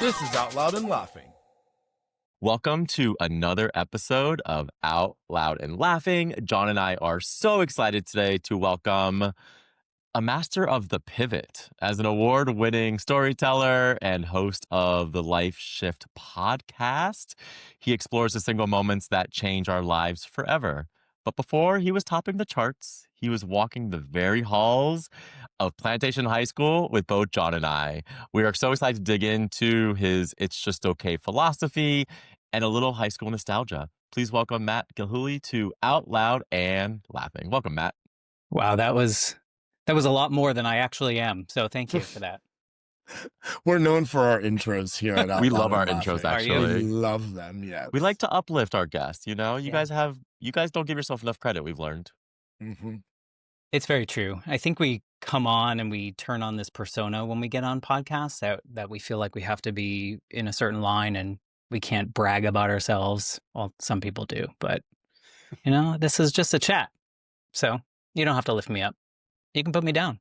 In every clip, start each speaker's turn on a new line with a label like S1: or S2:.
S1: This is Out Loud and Laughing.
S2: Welcome to another episode of Out Loud and Laughing. Jon and I are so excited today to welcome a master of the pivot as an award-winning storyteller and host of the Life Shift podcast. He explores the single moments that change our lives forever. But before he was topping the charts, he was walking the very halls of Plantation High School with both Jon and I. We are so excited to dig into his It's Just Okay philosophy and a little high school nostalgia. Please welcome Matt Gilhooly to Out Loud and Laughing. Welcome, Matt.
S3: Wow, that was a lot more than I actually am. So thank you for that.
S1: We're known for our intros here at Out
S2: We
S1: Loud
S2: love our
S1: and Laughing.
S2: intros, actually.
S1: We love them, yes.
S2: We like to uplift our guests, you know? You guys don't give yourself enough credit, we've learned.
S1: Mm-hmm.
S3: It's very true. I think we come on and we turn on this persona when we get on podcasts that we feel like we have to be in a certain line and we can't brag about ourselves. Well, some people do, but you know, this is just a chat. So you don't have to lift me up. You can put me down.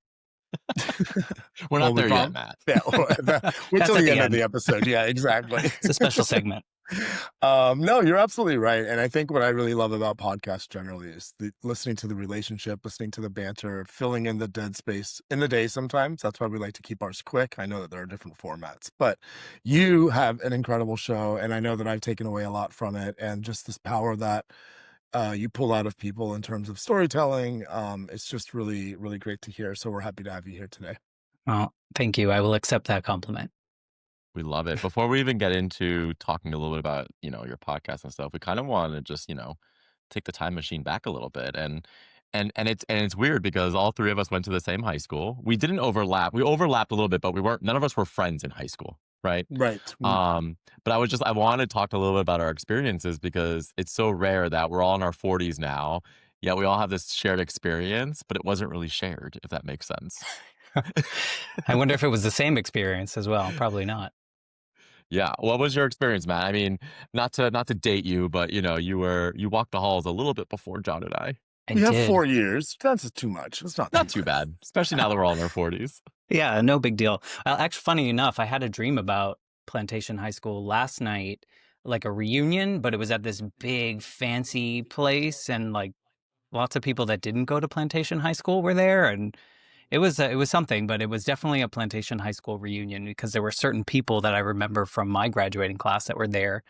S2: We're not there yet, Matt.
S1: Yeah, we're till the end of the episode. Yeah, exactly.
S3: It's a special segment.
S1: No, you're absolutely right. And I think what I really love about podcasts generally is listening to the relationship, listening to the banter, filling in the dead space in the day sometimes. That's why we like to keep ours quick. I know that there are different formats, but you have an incredible show, and I know that I've taken away a lot from it, and just this power that you pull out of people in terms of storytelling. It's just really, really great to hear. So we're happy to have you here today.
S3: Well, thank you. I will accept that compliment.
S2: We love it. Before we even get into talking a little bit about, your podcast and stuff, we kind of want to just, take the time machine back a little bit. And it's weird because all three of us went to the same high school. We didn't overlap. We overlapped a little bit, but none of us were friends in high school. Right.
S1: Right.
S2: But I want to talk a little bit about our experiences because it's so rare that we're all in our 40s now. Yeah, we all have this shared experience, but it wasn't really shared, if that makes sense.
S3: I wonder if it was the same experience as well. Probably not.
S2: Yeah. What was your experience, Matt? I mean, not to date you, but you walked the halls a little bit before Jon and I.
S1: We have 4 years. That's too much. It's not
S2: too bad, especially now that we're all in our 40s.
S3: Yeah, no big deal. Well, actually, funny enough, I had a dream about Plantation High School last night, like a reunion, but it was at this big fancy place, and like lots of people that didn't go to Plantation High School were there, and it was something, but it was definitely a Plantation High School reunion because there were certain people that I remember from my graduating class that were there,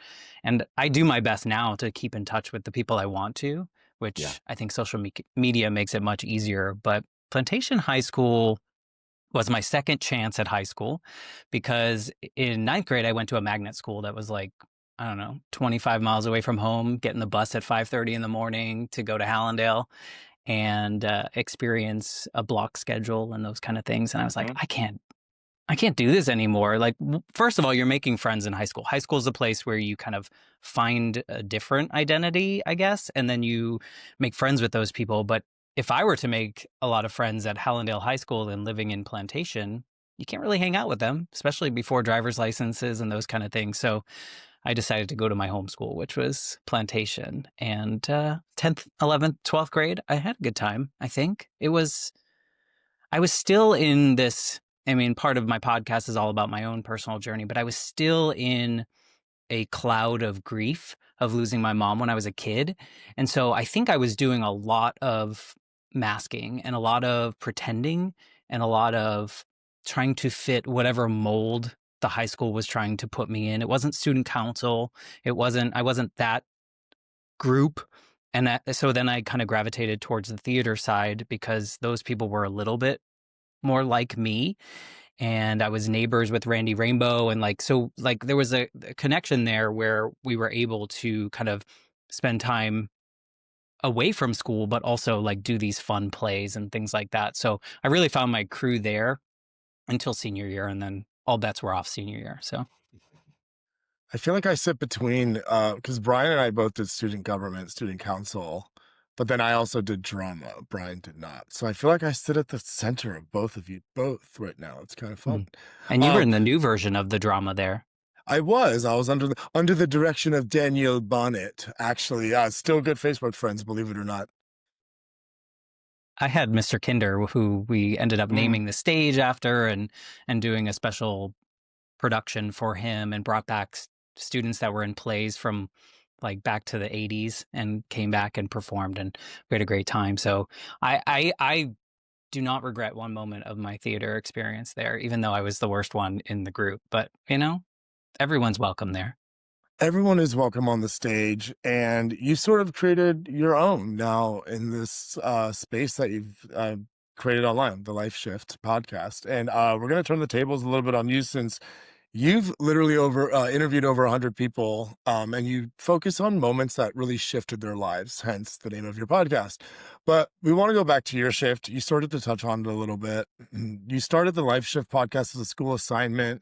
S3: and I do my best now to keep in touch with the people I want to, which I think social media makes it much easier. But Plantation High School was my second chance at high school because in 9th grade, I went to a magnet school that was like, 25 miles away from home, getting the bus at 5:30 in the morning to go to Hallandale and experience a block schedule and those kind of things. And I was like, I can't do this anymore. Like, first of all, you're making friends in high school. High school is a place where you kind of find a different identity, I guess, and then you make friends with those people. But if I were to make a lot of friends at Hallandale High School and living in Plantation, you can't really hang out with them, especially before driver's licenses and those kind of things. So I decided to go to my home school, which was Plantation. And 10th, 11th, 12th grade, I had a good time, I think. I was still in this, part of my podcast is all about my own personal journey, but I was still in a cloud of grief of losing my mom when I was a kid. And so I think I was doing a lot of masking and a lot of pretending and a lot of trying to fit whatever mold the high school was trying to put me in. It wasn't student council. I wasn't that group. And so then I kind of gravitated towards the theater side because those people were a little bit more like me. And I was neighbors with Randy Rainbow. And there was a connection there where we were able to kind of spend time away from school, but also like do these fun plays and things like that. So I really found my crew there until senior year, and then all bets were off senior year. So
S1: I feel like I sit between, because Bryan and I both did student government, student council, but then I also did drama. Bryan did not. So I feel like I sit at the center of both of you both right now. It's kind of fun.
S3: And you were in the new version of the drama there.
S1: I was under the direction of Danielle Bonnet, actually. Still good Facebook friends, believe it or not.
S3: I had Mr. Kinder, who we ended up naming the stage after and doing a special production for him and brought back students that were in plays from like back to the 80s and came back and performed, and we had a great time. So I do not regret one moment of my theater experience there, even though I was the worst one in the group. But everyone's welcome there.
S1: Everyone is welcome on the stage, and you sort of created your own now in this space that you've created online, the Life Shift podcast. And we're going to turn the tables a little bit on you, since you've literally interviewed over 100 people, and you focus on moments that really shifted their lives, hence the name of your podcast. But we want to go back to your shift. You started to touch on it a little bit. You started the Life Shift podcast as a school assignment,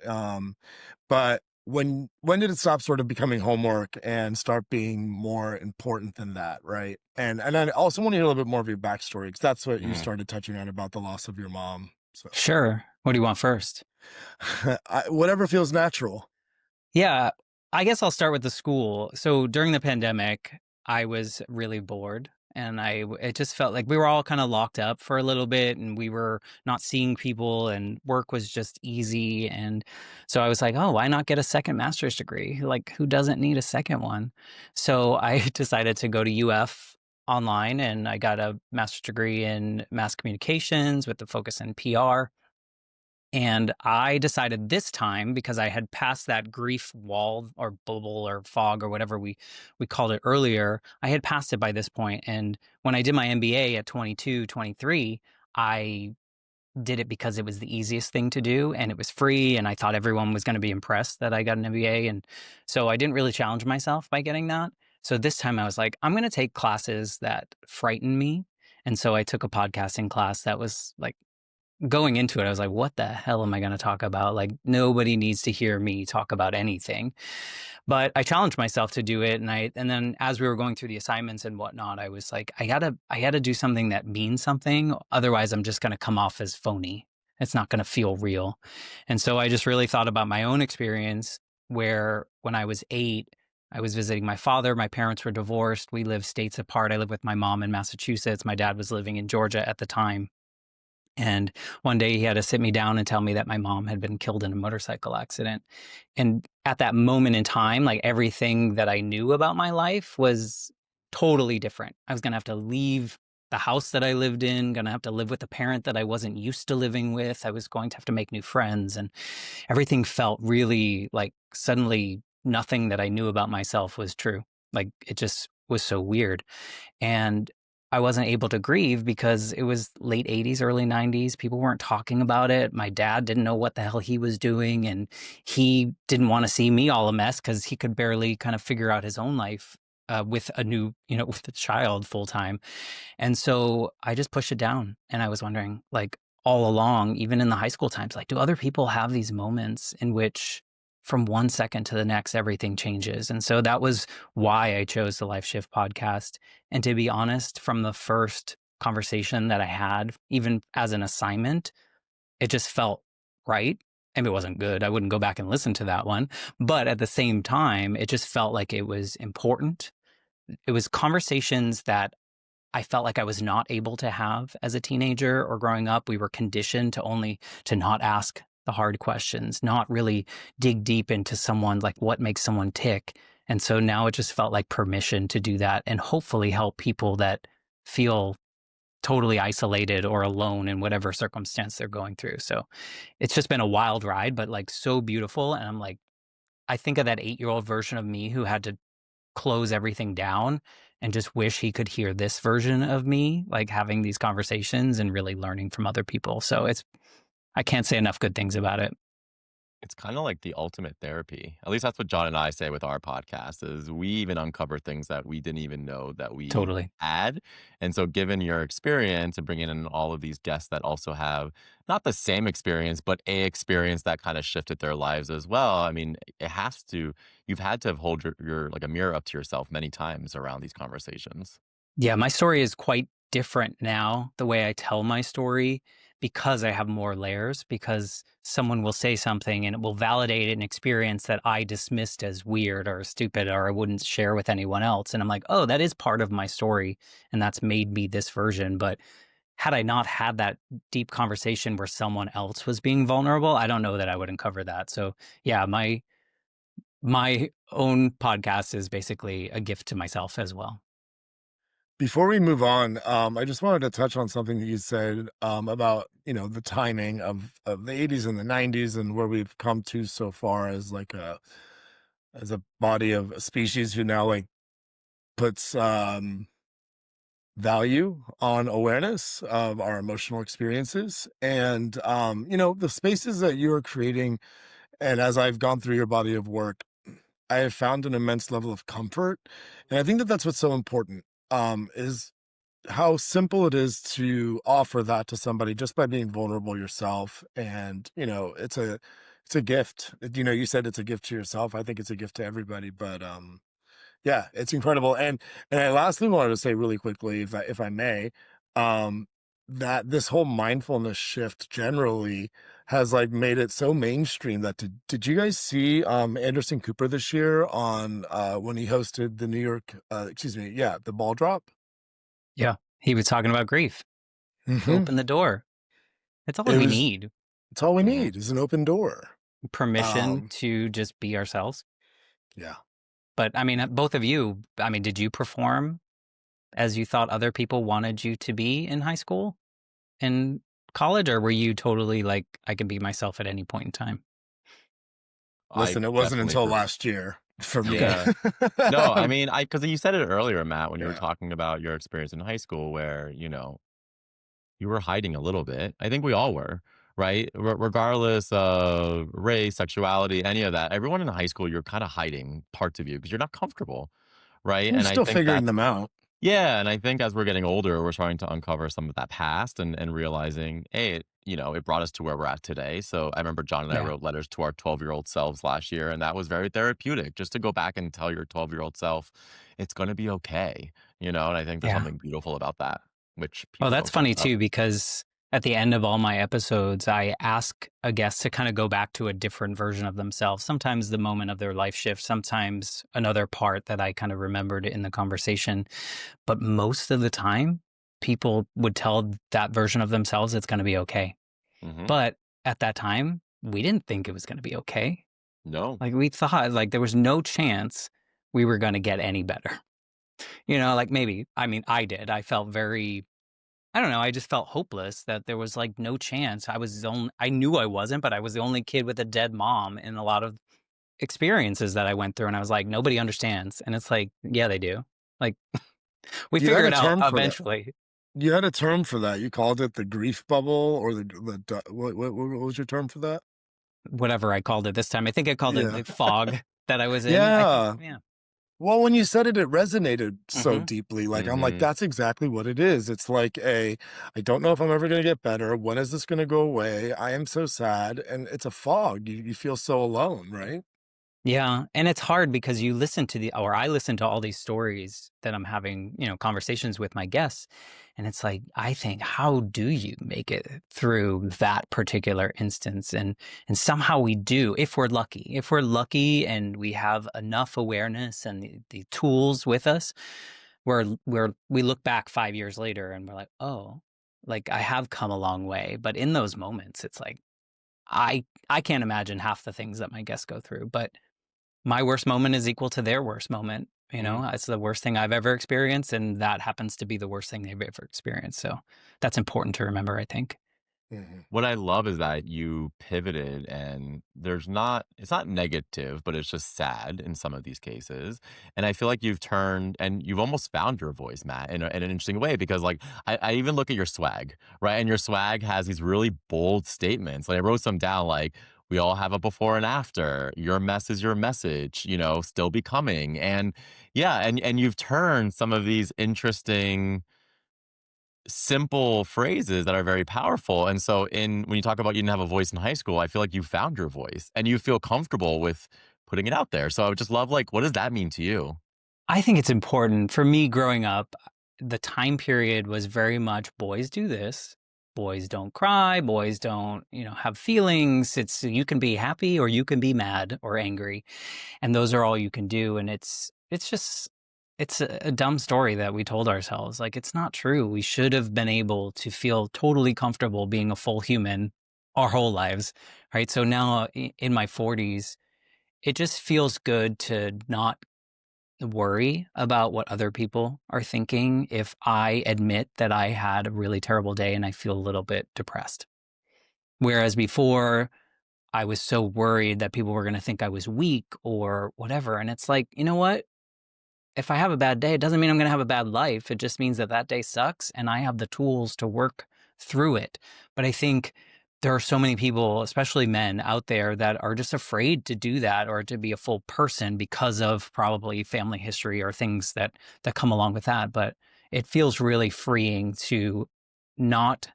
S1: but when did it stop sort of becoming homework and start being more important than that, right? And I also want to hear a little bit more of your backstory, because that's what you
S2: Mm.
S1: started touching on about the loss of your mom. So
S3: Sure. What do you want first?
S1: whatever feels natural.
S3: Yeah, I guess I'll start with the school. So during the pandemic, I was really bored, and it just felt like we were all kind of locked up for a little bit, and we were not seeing people, and work was just easy. And so I was like, oh, why not get a second master's degree? Like, who doesn't need a second one? So I decided to go to UF online, and I got a master's degree in mass communications with the focus in PR. And I decided this time, because I had passed that grief wall or bubble or fog or whatever we called it earlier, I had passed it by this point. And when I did my MBA at 22, 23, I did it because it was the easiest thing to do and it was free. And I thought everyone was going to be impressed that I got an MBA. And so I didn't really challenge myself by getting that. So this time I was like, I'm going to take classes that frighten me. And so I took a podcasting class that was like, going into it, I was like, what the hell am I going to talk about? Like, nobody needs to hear me talk about anything. But I challenged myself to do it. And then as we were going through the assignments and whatnot, I was like, I gotta do something that means something. Otherwise, I'm just going to come off as phony. It's not going to feel real. And so I just really thought about my own experience, where when I was 8, I was visiting my father. My parents were divorced. We lived states apart. I lived with my mom in Massachusetts. My dad was living in Georgia at the time. And one day he had to sit me down and tell me that my mom had been killed in a motorcycle accident. And at that moment in time, like, everything that I knew about my life was totally different. I was going to have to leave the house that I lived in, going to have to live with a parent that I wasn't used to living with. I was going to have to make new friends. And everything felt really like suddenly nothing that I knew about myself was true. Like, it just was so weird. And I wasn't able to grieve because it was late 80s, early 90s. People weren't talking about it. My dad didn't know what the hell he was doing, and he didn't want to see me all a mess because he could barely kind of figure out his own life with a new, with a child full time. And so I just pushed it down, and I was wondering, like, all along, even in the high school times, like, do other people have these moments in which from one second to the next, everything changes? And so that was why I chose the Life Shift podcast. And to be honest, from the first conversation that I had, even as an assignment, it just felt right. And it wasn't good. I wouldn't go back and listen to that one. But at the same time, it just felt like it was important. It was conversations that I felt like I was not able to have as a teenager or growing up. We were conditioned to not ask the hard questions, not really dig deep into someone, like what makes someone tick. And so now it just felt like permission to do that and hopefully help people that feel totally isolated or alone in whatever circumstance they're going through. So it's just been a wild ride, but like so beautiful. And I'm like, I think of that 8-year-old version of me who had to close everything down and just wish he could hear this version of me, like having these conversations and really learning from other people. So I can't say enough good things about it.
S2: It's kind of like the ultimate therapy. At least that's what John and I say with our podcast is we even uncover things that we didn't even know that we
S3: Totally.
S2: had. And so given your experience and bringing in all of these guests that also have not the same experience, but a experience that kind of shifted their lives as well. I mean, you've had to hold your like a mirror up to yourself many times around these conversations.
S3: Yeah, my story is quite different now, the way I tell my story, because I have more layers, because someone will say something and it will validate an experience that I dismissed as weird or stupid or I wouldn't share with anyone else. And I'm like, oh, that is part of my story. And that's made me this version. But had I not had that deep conversation where someone else was being vulnerable, I don't know that I would uncover that. So yeah, my own podcast is basically a gift to myself as well.
S1: Before we move on, I just wanted to touch on something that you said about the timing of the 80s and the 90s and where we've come to so far as like a body of a species who now like puts value on awareness of our emotional experiences and the spaces that you are creating. And as I've gone through your body of work, I have found an immense level of comfort, and I think that that's what's so important. Is how simple it is to offer that to somebody just by being vulnerable yourself. And it's a gift. You said it's a gift to yourself. I think it's a gift to everybody, but yeah, it's incredible. And I lastly wanted to say really quickly, if I may, um that this whole mindfulness shift generally has like made it so mainstream that did you guys see Anderson Cooper this year on when he hosted the New York excuse me, yeah, the ball drop?
S3: Yeah. He was talking about grief.
S1: Hmm.
S3: Open the door. That's all
S1: It
S3: we
S1: was
S3: need.
S1: it's all we
S2: Hmm.
S1: need is an open door.
S3: Permission
S1: um
S3: to just be ourselves.
S1: yeah.
S3: But I mean, both of you, I mean, did you perform as you thought other people wanted you to be in high school and college, or were you totally like, I can be myself at any point in time?
S2: I
S1: Listen, it wasn't
S2: definitely
S1: until last year for me.
S3: Okay.
S2: yeah. No, I mean, I because you said it earlier, Matt, when you were
S1: Yeah.
S2: talking about your experience in high school where, you were hiding a little bit. I think we all were, right? Regardless of race, sexuality, any of that. Everyone in high school, you're kind of hiding parts of you because you're not comfortable, right?
S1: You're
S2: And I
S1: still
S2: think
S1: figuring
S2: that's
S1: them out.
S2: yeah, and I think as we're getting older, we're starting to uncover some of that past and realizing, hey, it brought us to where we're at today. So I remember John and I
S3: Yeah.
S2: wrote letters to our 12-year-old selves last year, and that was very therapeutic just to go back and tell your 12-year-old self, it's going to be okay, and I think there's
S3: Yeah.
S2: something beautiful about that, which
S3: Oh,
S2: people
S3: that's
S2: don't talk
S3: funny
S2: about.
S3: too, because at the end of all my episodes, I ask a guest to kind of go back to a different version of themselves. Sometimes the moment of their life shift, sometimes another part that I kind of remembered in the conversation. But most of the time, people would tell that version of themselves it's going to be okay.
S2: Hmm.
S3: But at that time, we didn't think it was going to be okay.
S2: No.
S3: Like we thought like there was no chance we were going to get any better. Like maybe, I mean, I did. I felt very, I don't know, I just felt hopeless that there was like no chance. I knew I wasn't, but I was the only kid with a dead mom in a lot of experiences that I went through. And I was like, nobody understands. And it's like, yeah, they do. Like we
S1: You
S3: figure
S1: had a
S3: it out
S1: term for that.
S3: eventually.
S1: You had a term for that. You called it the grief bubble or what was your term for that?
S3: Whatever I called it this time. I think I called it
S1: Yeah.
S3: the fog that I was in. I think,
S1: Yeah.
S3: yeah.
S1: Well, when you said it, it resonated so
S3: Hmm.
S1: deeply. Like, I'm like,
S2: Hmm.
S1: that's exactly what it is. It's like I don't know if I'm ever gonna get better. When is this gonna go away? I am so sad. And it's a fog. You feel so alone, right?
S3: Yeah, and it's hard because I listen to all these stories that I'm having, conversations with my guests, and it's like I think, how do you make it through that particular instance? And somehow we do, if we're lucky. If we're lucky and we have enough awareness and the tools with us, we look back 5 years later and we're like, oh, like I have come a long way. But in those moments, it's like I can't imagine half the things that my guests go through, but my worst moment is equal to their worst moment.
S2: Hmm.
S3: It's the worst thing I've ever experienced, and that happens to be the worst thing they've ever experienced. So that's important to remember, I think.
S1: Mhm.
S2: What I love is that you pivoted and it's not negative, but it's just sad in some of these cases. And I feel like you've turned and you've almost found your voice, Matt, in an interesting way because like I even look at your swag, right? And your swag has these really bold statements. Like I wrote some down like we all have a before and after. Your mess is your message, still becoming. And yeah, and you've turned some of these interesting simple phrases that are very powerful. And so when you talk about you didn't have a voice in high school, I feel like you found your voice and you feel comfortable with putting it out there. So I would just love like what does that mean to you?
S3: I think it's important for me growing up. The time period was very much boys do this. Boys don't cry. Boys don't, have feelings. You can be happy or you can be mad or angry. And those are all you can do. And it's just it's a dumb story that we told ourselves. Like, it's not true. We should have been able to feel totally comfortable being a full human our whole lives, right? So now in my 40s, it just feels good to not worry about what other people are thinking if I admit that I had a really terrible day and I feel a little bit depressed. Whereas before, I was so worried that people were going to think I was weak or whatever. And it's like, you know what? If I have a bad day, it doesn't mean I'm going to have a bad life. It just means that that day sucks and I have the tools to work through it. But I think there are so many people, especially men out there, that are just afraid to do that or to be a full person because of probably family history or things that come along with that. But it feels really freeing to not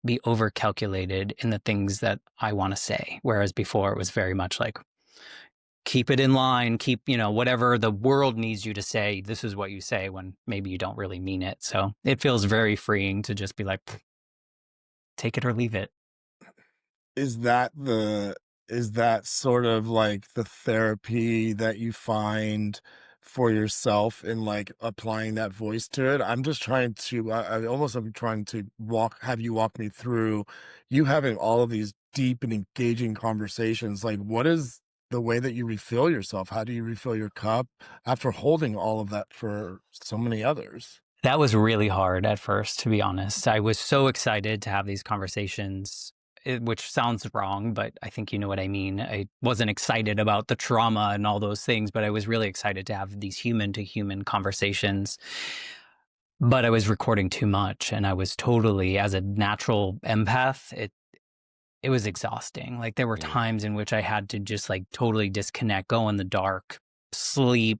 S3: be over calculated in the things that I want to say. Whereas before it was very much like, keep it in line, keep, whatever the world needs you to say, this is what you say when maybe you don't really mean it. So it feels very freeing to just be like, take it or leave it.
S1: Is that the is that sort of like the therapy that you find for yourself in like applying that voice to it? I'm just trying to I almost am trying to have you walk me through you having all of these deep and engaging conversations. Like what is the way that you refill yourself? How do you refill your cup after holding all of that for so many others?
S3: That was really hard at first, to be honest. I was so excited to have these conversations, which sounds wrong, but I think you know what I mean. I wasn't excited about the trauma and all those things, but I was really excited to have these human to human conversations. But I was recording too much and I was totally, as a natural empath, it was exhausting. Like there were
S2: Mm.
S3: times in which I had to just like totally disconnect, go in the dark, sleep,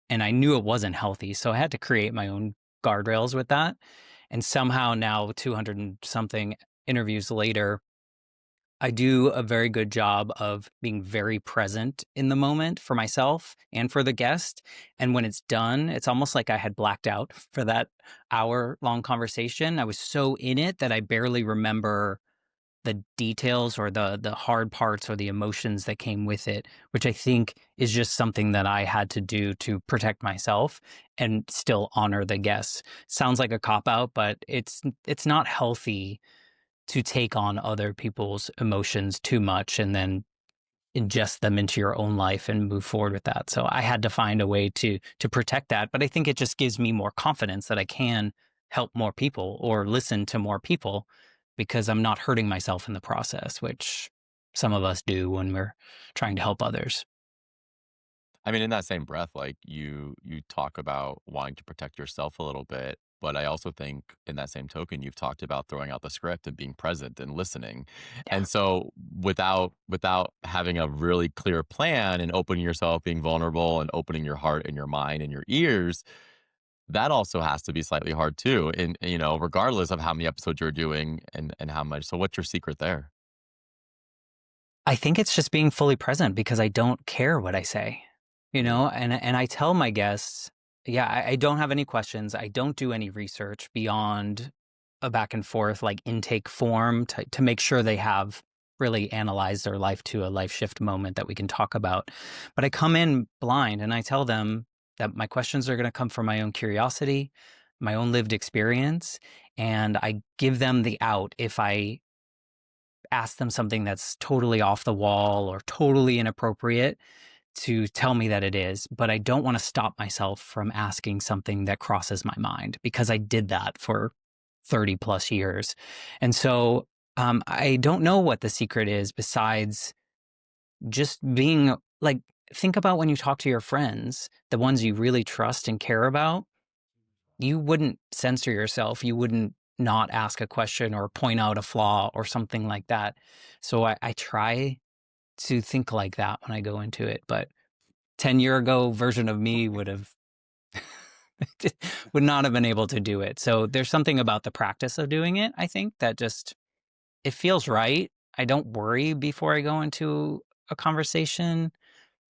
S3: and I knew it wasn't healthy. So I had to create my own guardrails with that. And somehow now 200 and something interviews later, I do a very good job of being very present in the moment for myself and for the guest. And when it's done, it's almost like I had blacked out for that hour-long conversation. I was so in it that I barely remember the details or the hard parts or the emotions that came with it, which I think is just something that I had to do to protect myself and still honor the guests. Sounds like a cop out, but it's not healthy to take on other people's emotions too much and then ingest them into your own life and move forward with that. So I had to find a way to protect that, but I think it just gives me more confidence that I can help more people or listen to more people because I'm not hurting myself in the process, which some of us do when we're trying to help others.
S2: I mean, in that same breath, like you talk about wanting to protect yourself a little bit, but I also think in that same token, you've talked about throwing out the script and being present and listening.
S3: Yeah.
S2: And so without having a really clear plan and opening yourself, being vulnerable and opening your heart and your mind and your ears, that also has to be slightly hard too. And regardless of how many episodes you're doing and how much. So what's your secret there?
S3: I think it's just being fully present because I don't care what I say,
S2: Mm,
S3: and I tell my guests, yeah, I don't have any questions. I don't do any research beyond a back and forth like intake form to make sure they have really analyzed their life to a life shift moment that we can talk about. But I come in blind and I tell them that my questions are going to come from my own curiosity, my own lived experience, and I give them the out if I ask them something that's totally off the wall or totally inappropriate to tell me that it is, but I don't want to stop myself from asking something that crosses my mind because I did that for 30 plus years. And so I don't know what the secret is besides just being like, think about when you talk to your friends, the ones you really trust and care about, you wouldn't censor yourself. You wouldn't not ask a question or point out a flaw or something like that. So I try to think like that when I go into it. But 10-year ago version of me would not have been able to do it. So there's something about the practice of doing it, I think, that just it feels right. I don't worry before I go into a conversation.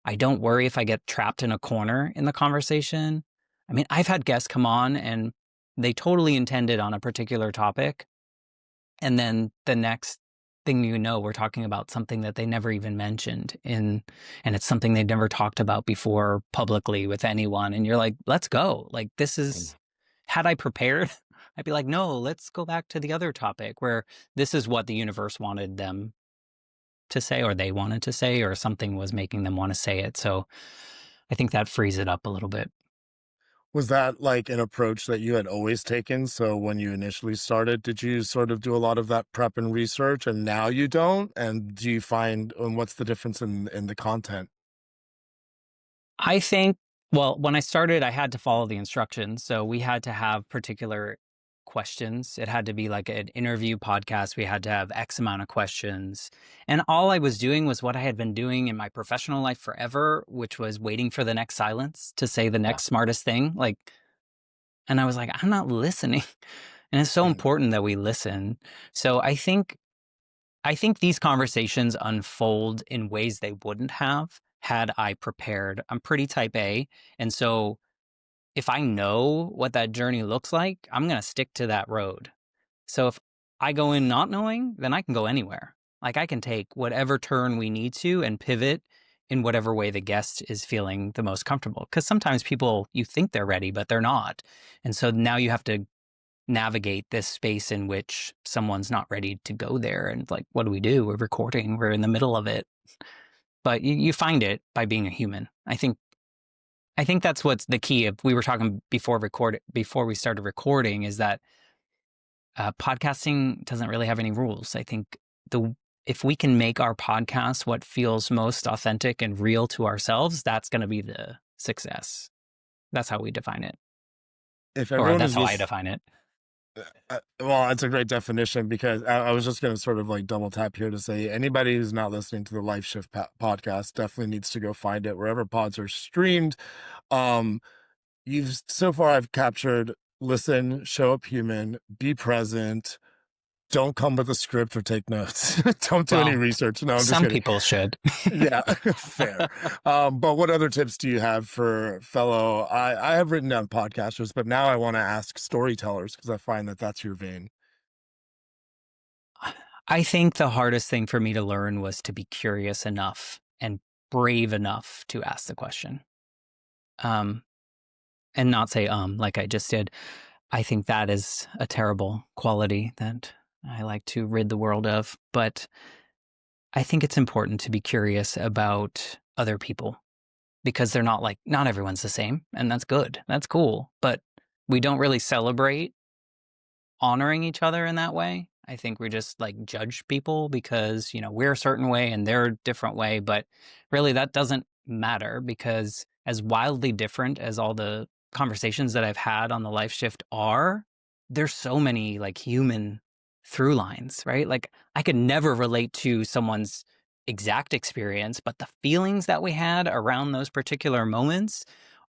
S3: I don't worry if I get trapped in a corner in the conversation. I mean, I've had guests come on and they totally intended on a particular topic. And then the next thing you know, we're talking about something that they never even mentioned and it's something they've never talked about before publicly with anyone. And you're like, let's go. Like, this is, had I prepared, I'd be like, no, let's go back to the other topic where this is what the universe wanted them to say, or they wanted to say, or something was making them want to say it. So I think that frees it up a little bit.
S1: Was that like an approach that you had always taken? So when you initially started, did you sort of do a lot of that prep and research and now you don't? And do you find, and what's the difference in the content?
S3: I think, well, when I started, I had to follow the instructions. So we had to have particular questions. It had to be like an interview podcast. We had to have X amount of questions. And all I was doing was what I had been doing in my professional life forever, which was waiting for the next silence to say the
S2: Yeah.
S3: next smartest thing. Like, and I was like, I'm not listening. And it's so
S1: Yeah.
S3: important that we listen. So I think these conversations unfold in ways they wouldn't have had I prepared. I'm pretty type A. And so if I know what that journey looks like, I'm going to stick to that road. So if I go in not knowing, then I can go anywhere. Like I can take whatever turn we need to and pivot in whatever way the guest is feeling the most comfortable. Because sometimes people, you think they're ready, but they're not. And so now you have to navigate this space in which someone's not ready to go there. And like, what do? We're recording, we're in the middle of it. But you find it by being a human. I think that's what's the key. If we were talking before we started recording, is that podcasting doesn't really have any rules. I think if we can make our podcast what feels most authentic and real to ourselves, that's going to be the success. That's how we define it,
S1: If
S3: or
S1: everyone
S3: that's
S1: is
S3: how I
S1: listening,
S3: define it.
S1: well, it's a great definition because I was just going to sort of like double tap here to say anybody who's not listening to the Life Shift podcast definitely needs to go find it wherever pods are streamed. Um, you've so far I've captured listen, show up human, be present, don't come with a script or take notes. Don't do any
S3: Well,
S1: research. No, I'm just
S3: some
S1: kidding.
S3: people should.
S1: Yeah, fair. But what other tips do you have for fellow? I have written down podcasters, but now I want to ask storytellers because I find that that's your vein.
S3: I think the hardest thing for me to learn was to be curious enough and brave enough to ask the question. And not say like I just did. I think that is a terrible quality that I like to rid the world of. But I think it's important to be curious about other people because they're not everyone's the same, and that's good. That's cool. But we don't really celebrate honoring each other in that way. I think we just like judge people because, we're a certain way and they're a different way. But really, that doesn't matter because as wildly different as all the conversations that I've had on the Life Shift are, there's so many like human through lines, right? Like I could never relate to someone's exact experience, but the feelings that we had around those particular moments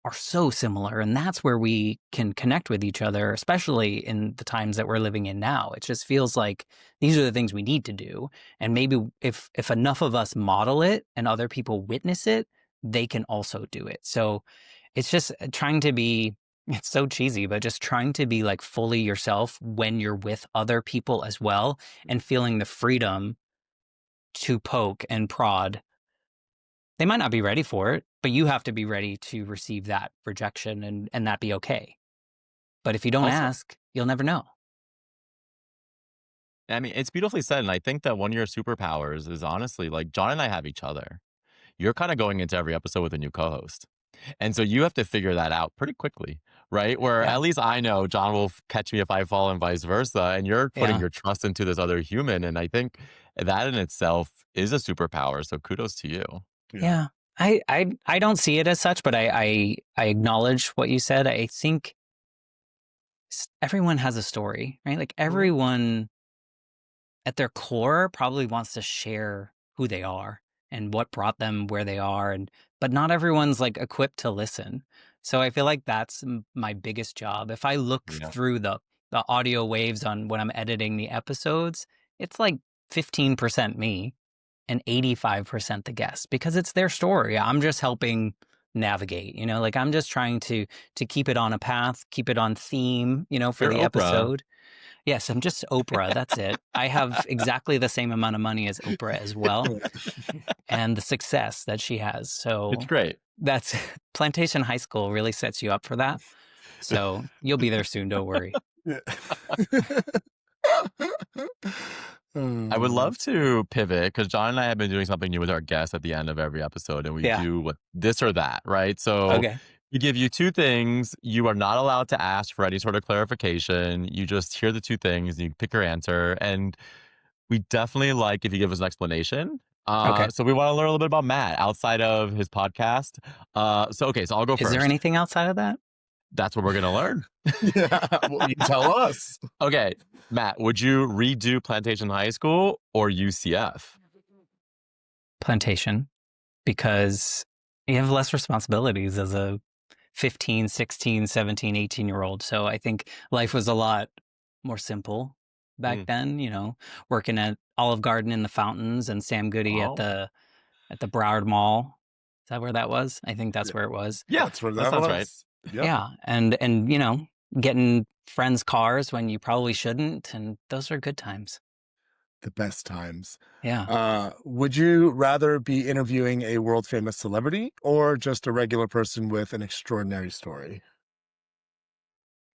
S3: are so similar. And that's where we can connect with each other, especially in the times that we're living in now. It just feels like these are the things we need to do. And maybe if enough of us model it and other people witness it, they can also do it. So it's just trying to be, it's so cheesy, but just trying to be like fully yourself when you're with other people as well and feeling the freedom to poke and prod. They might not be ready for it, but you have to be ready to receive that rejection and that be okay. But if you don't
S2: Also,
S3: ask, you'll never know.
S2: I mean, it's beautifully said. And I think that one of your superpowers is honestly like John and I have each other. You're kind of going into every episode with a new co host. And so you have to figure that out pretty quickly, right? Where
S3: Yeah.
S2: at least I know John will catch me if I fall and vice versa. And you're putting
S3: Yeah.
S2: your trust into this other human. And I think that in itself is a superpower. So kudos to you.
S1: Yeah.
S3: Yeah. I don't see it as such, but I acknowledge what you said. I think everyone has a story, right? Like everyone at their core probably wants to share who they are and what brought them where they are, but not everyone's like equipped to listen. So I feel like that's my biggest job. If I look
S2: Yeah.
S3: through the audio waves on when I'm editing the episodes, it's like 15% me and 85% the guest because it's their story. I'm just helping navigate, like I'm just trying to keep it on a path, keep it on theme, for
S2: You're
S3: the
S2: Oprah.
S3: episode. Yes, I'm just Oprah. That's it. I have exactly the same amount of money as Oprah as well, and the success that she has.
S2: It's
S3: So
S2: great.
S3: that's Plantation High School really sets you up for that. So you'll be there soon. Don't worry.
S1: Yeah.
S2: I would
S1: Oh,
S2: love to pivot because John and I have been doing something new with our guests at the end of every episode, and we
S3: Yeah.
S2: do what this or that, right? So
S3: Okay.
S2: we give you two things. You are not allowed to ask for any sort of clarification. You just hear the two things, and you pick your answer. And we definitely like if you give us an explanation.
S3: Okay.
S2: So we want to learn a little bit about Matt outside of his podcast. So I'll go
S3: Is there
S2: first.
S3: anything outside of that?
S2: That's what we're gonna learn.
S1: yeah. Well, you tell us.
S2: Okay, Matt, would you redo Plantation High School or UCF?
S3: Plantation, because you have less responsibilities as a 15, 16, 17, 18-year-old. So I think life was a lot more simple back
S2: Mm.
S3: then, working at Olive Garden in the fountains and Sam Goody at
S2: Oh.
S3: the Broward Mall. Is that where that was? I think that's where it was.
S2: Yeah,
S1: That's where
S2: that
S1: that
S2: sounds
S1: was.
S2: right.
S1: Yep.
S3: Yeah. And getting friends' cars when you probably shouldn't. And those are good times.
S1: The best times.
S3: Yeah.
S1: Would you rather be interviewing a world famous celebrity or just a regular person with an extraordinary story?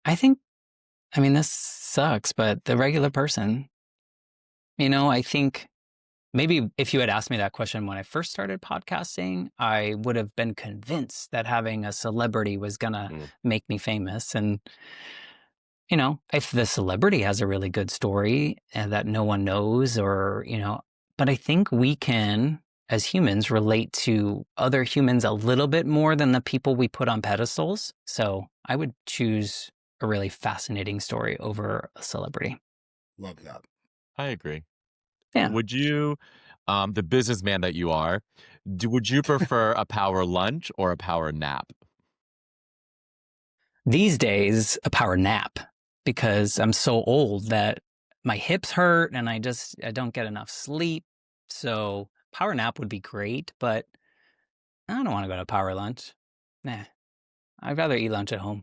S3: I mean, this sucks, but the regular person, I think maybe if you had asked me that question when I first started podcasting, I would have been convinced that having a celebrity was going to make me famous. And, if the celebrity has a really good story and that no one knows but I think we can, as humans, relate to other humans a little bit more than the people we put on pedestals. So I would choose a really fascinating story over a celebrity.
S1: Love that.
S2: I agree.
S3: Yeah.
S2: Would you, the businessman that you are, would you prefer a power lunch or a power nap?
S3: These days, a power nap, because I'm so old that my hips hurt and I don't get enough sleep. So power nap would be great, but I don't want to go to power lunch. Nah, I'd rather eat lunch at home.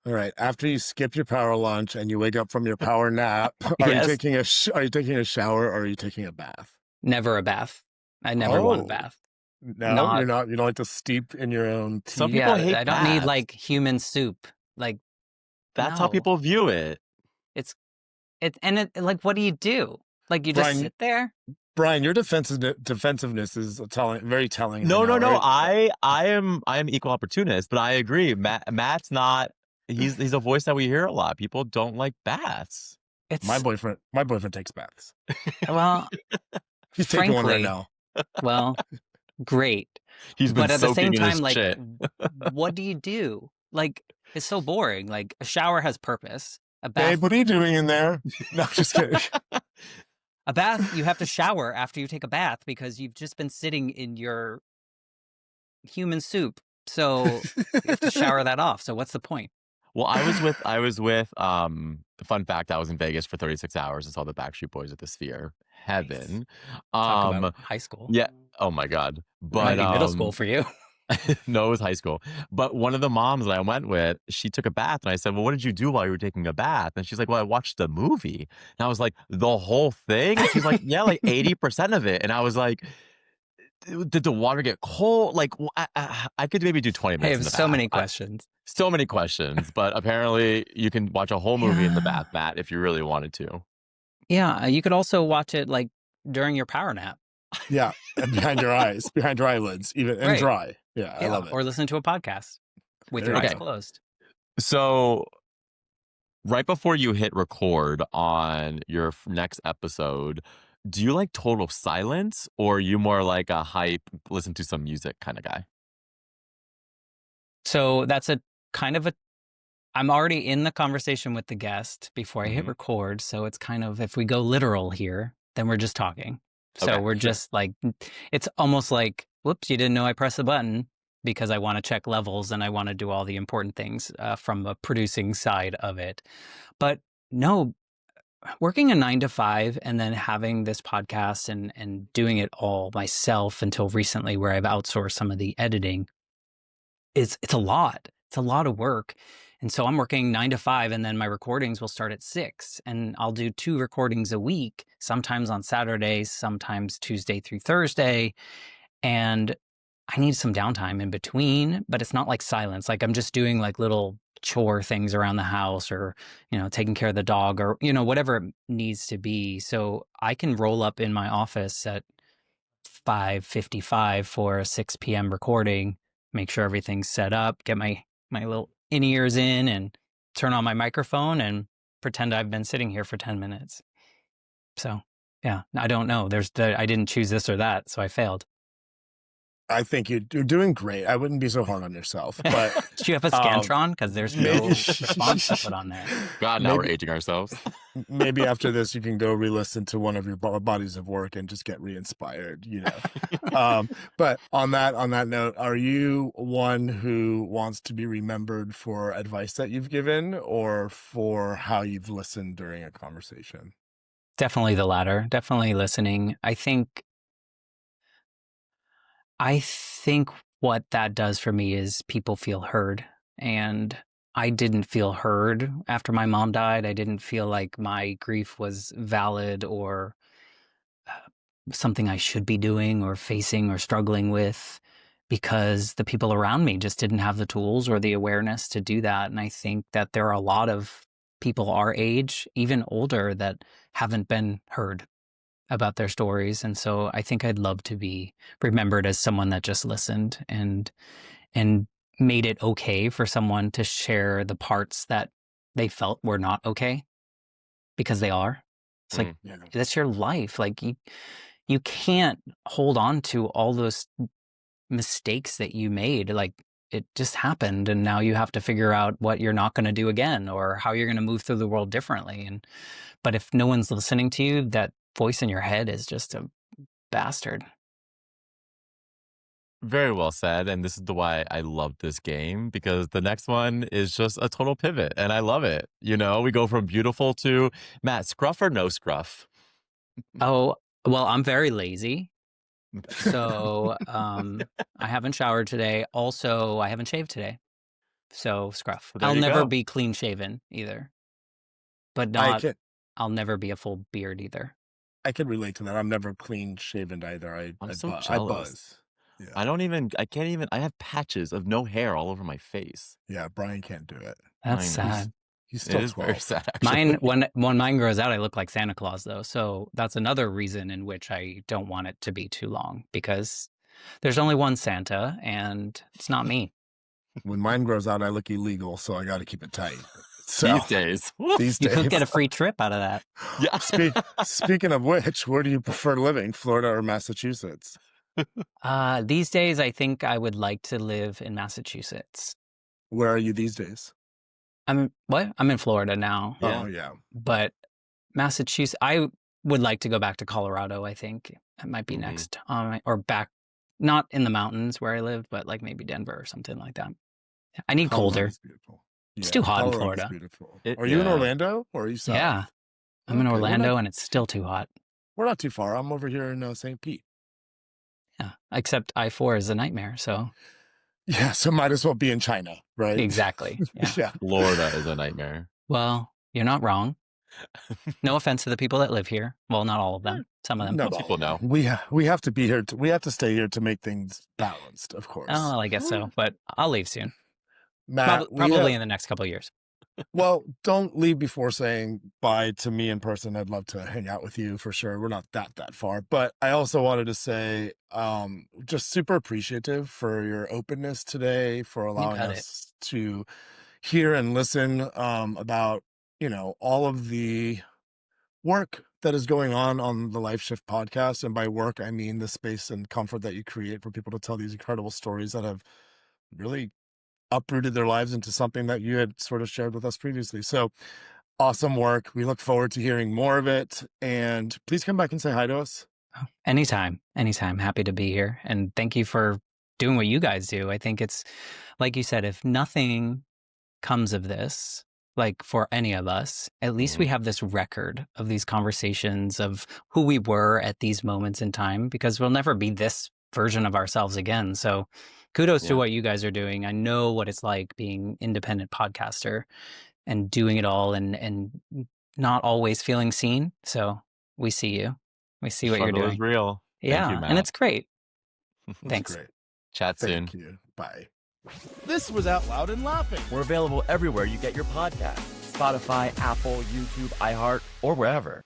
S1: All right. After you skip your power lunch and you wake up from your power nap, are you
S3: Yes.
S1: taking are you taking a shower or are you taking a bath?
S3: Never a bath. I never want a
S1: Oh,
S3: bath.
S1: no, you're not. You don't like to steep in your own tea.
S2: Some people hate
S3: I don't need
S2: baths.
S3: like human soup. Like
S2: That's how
S3: no.
S2: people view it.
S3: Like, what do you do? Like, you just
S1: Bryan,
S3: sit there?
S1: Brian, your defensiveness is very telling.
S2: No,
S1: right now,
S2: I am equal opportunist, but I agree. Matt's not. He's a voice that we hear a lot. People don't like baths.
S1: My boyfriend takes baths.
S3: Well,
S1: He's taking one right
S3: frankly,
S1: now.
S3: well, great.
S2: He's been
S3: But at the same
S2: soaking in
S3: time,
S2: his
S3: like,
S2: shit.
S3: what do you do? Like, it's so boring. Like, a shower has purpose. A
S1: Babe,
S3: bath,
S1: what are you doing in there? No, just kidding.
S3: you have to shower after you take a bath because you've just been sitting in your human soup. So you have to shower that off. So what's the point?
S2: Well, I was with fun fact, I was in Vegas for 36 hours and saw the Backstreet Boys at the Sphere. Heaven.
S3: Talk about high school.
S2: Yeah. Oh my God.
S3: It
S2: But
S3: might be middle school for you.
S2: no, it was high school. But one of the moms that I went with, she took a bath and I said, well, what did you do while you were taking a bath? And she's like, well, I watched the movie. And I was like, the whole thing? And she's like, yeah, like 80% of it. And I was like, did the water get cold? Like, I could maybe do 20
S3: I
S2: minutes
S3: have
S2: in the
S3: so
S2: bath.
S3: many questions.
S2: So many questions, but apparently you can watch a whole movie in the bath, Matt, if you really wanted to.
S3: Yeah, you could also watch it like during your power nap.
S1: Yeah, and behind your eyelids, even and
S3: Right.
S1: dry. Yeah, I love it.
S3: Or listen to a podcast with your eyes closed.
S2: So right before you hit record on your next episode, do you like total silence or are you more like a hype, listen to some music kind of guy?
S3: So that's I'm already in the conversation with the guest before I hit record. So it's kind of, if we go literal here, then we're just talking. So
S2: Okay,
S3: we're just like, it's almost like, whoops, you didn't know I pressed the button, because I want to check levels and I want to do all the important things from the producing side of it. But no, working a 9 to 5 and then having this podcast and doing it all myself until recently, where I've outsourced some of the editing, it's a lot. It's a lot of work. And so I'm working 9 to 5, and then my recordings will start at 6. And I'll do 2 recordings a week, sometimes on Saturdays, sometimes Tuesday through Thursday. And I need some downtime in between, but it's not like silence. Like I'm just doing like little chore things around the house, or, taking care of the dog, or, whatever it needs to be. So I can roll up in my office at 5:55 for a 6 p.m. recording, make sure everything's set up, get my little in-ears in, and turn on my microphone and pretend I've been sitting here for 10 minutes. So, yeah, I don't know. I didn't choose this or that, so I failed.
S1: I think you're doing great. I wouldn't be so hard on yourself. But
S3: do you have a Scantron? Because there's no response to put on there.
S2: God, now we're aging ourselves.
S1: Maybe after this, you can go re-listen to one of your bodies of work and just get re-inspired. But on that note, are you one who wants to be remembered for advice that you've given, or for how you've listened during a conversation?
S3: Definitely the latter. Definitely listening. I think what that does for me is people feel heard. And I didn't feel heard after my mom died. I didn't feel like my grief was valid, or something I should be doing or facing or struggling with, because the people around me just didn't have the tools or the awareness to do that. And I think that there are a lot of people our age, even older, that haven't been heard about their stories. And so I think I'd love to be remembered as someone that just listened and made it okay for someone to share the parts that they felt were not okay, because they are. It's like, that's your life. Like you can't hold on to all those mistakes that you made. Like, it just happened, and now you have to figure out what you're not going to do again, or how you're going to move through the world differently. But if no one's listening to you, that voice in your head is just a bastard.
S2: Very well said. And this is why I love this game, because the next one is just a total pivot, and I love it. We go from beautiful to Matt, scruff or no scruff?
S3: Oh, well, I'm very lazy. So I haven't showered today. Also, I haven't shaved today. So scruff.
S2: Well,
S3: I'll never be clean shaven either. But I'll never be a full beard either.
S1: I can relate to that. I'm never clean shaven either.
S2: I'm so jealous.
S1: I buzz. Yeah.
S2: I can't even, I have patches of no hair all over my face.
S1: Yeah, Bryan can't do it.
S3: That's sad.
S1: He's still 12.
S2: Very sad, actually.
S3: When mine grows out, I look like Santa Claus, though. So that's another reason in which I don't want it to be too long, because there's only one Santa, and it's not me.
S1: When mine grows out, I look illegal, so I got to keep it tight. So,
S2: these days.
S3: You could get a free trip out of that.
S2: Yeah.
S1: Speaking of which, where do you prefer living, Florida or Massachusetts?
S3: These days, I think I would like to live in Massachusetts.
S1: Where are you these days?
S3: I'm in Florida now.
S1: Yeah. Oh, yeah.
S3: But Massachusetts, I would like to go back to Colorado. I think that might be next, or back, not in the mountains where I live, but like maybe Denver or something like that. I need colder.
S1: Beautiful.
S3: It's too hot in Florida.
S1: Beautiful. Are you in Orlando, or are you south?
S3: Yeah, I'm in Orlando, and it's still too hot.
S1: We're not too far. I'm over here in St. Pete.
S3: Yeah, except I-4 is a nightmare. So
S1: yeah, so might as well be in China, right?
S3: Exactly. Yeah.
S2: Florida is a nightmare.
S3: Well, you're not wrong. No offense to the people that live here. Well, not all of them. Some of them.
S2: No, people know.
S1: We have to be here. We have to stay here to make things balanced, of course.
S3: Oh, well, I guess so. But I'll leave soon.
S1: Matt,
S3: probably in the next couple of years.
S1: Well, don't leave before saying bye to me in person. I'd love to hang out with you for sure. We're not that far. But I also wanted to say just super appreciative for your openness today, for allowing us to hear and listen about, all of the work that is going on the Life Shift podcast. And by work, I mean the space and comfort that you create for people to tell these incredible stories that have really uprooted their lives into something that you had sort of shared with us previously. So awesome work. We look forward to hearing more of it. And please come back and say hi to us.
S3: Anytime. Happy to be here. And thank you for doing what you guys do. I think it's, like you said, if nothing comes of this, like for any of us, at least we have this record of these conversations of who we were at these moments in time, because we'll never be this version of ourselves again. So kudos to
S2: Yeah.
S3: what you guys are doing. I know what it's like being independent podcaster and doing it all and not always feeling seen. So we see you. We see what you're
S2: Struggle is
S3: doing.
S2: real. Thank you,
S3: Yeah, and
S2: Matt.
S3: it's great.
S1: It's
S3: Thanks.
S1: great.
S2: Chat soon.
S1: Thank you. Bye.
S4: This was Out Loud and Laughing.
S5: We're available everywhere you get your podcasts. Spotify, Apple, YouTube, iHeart, or wherever.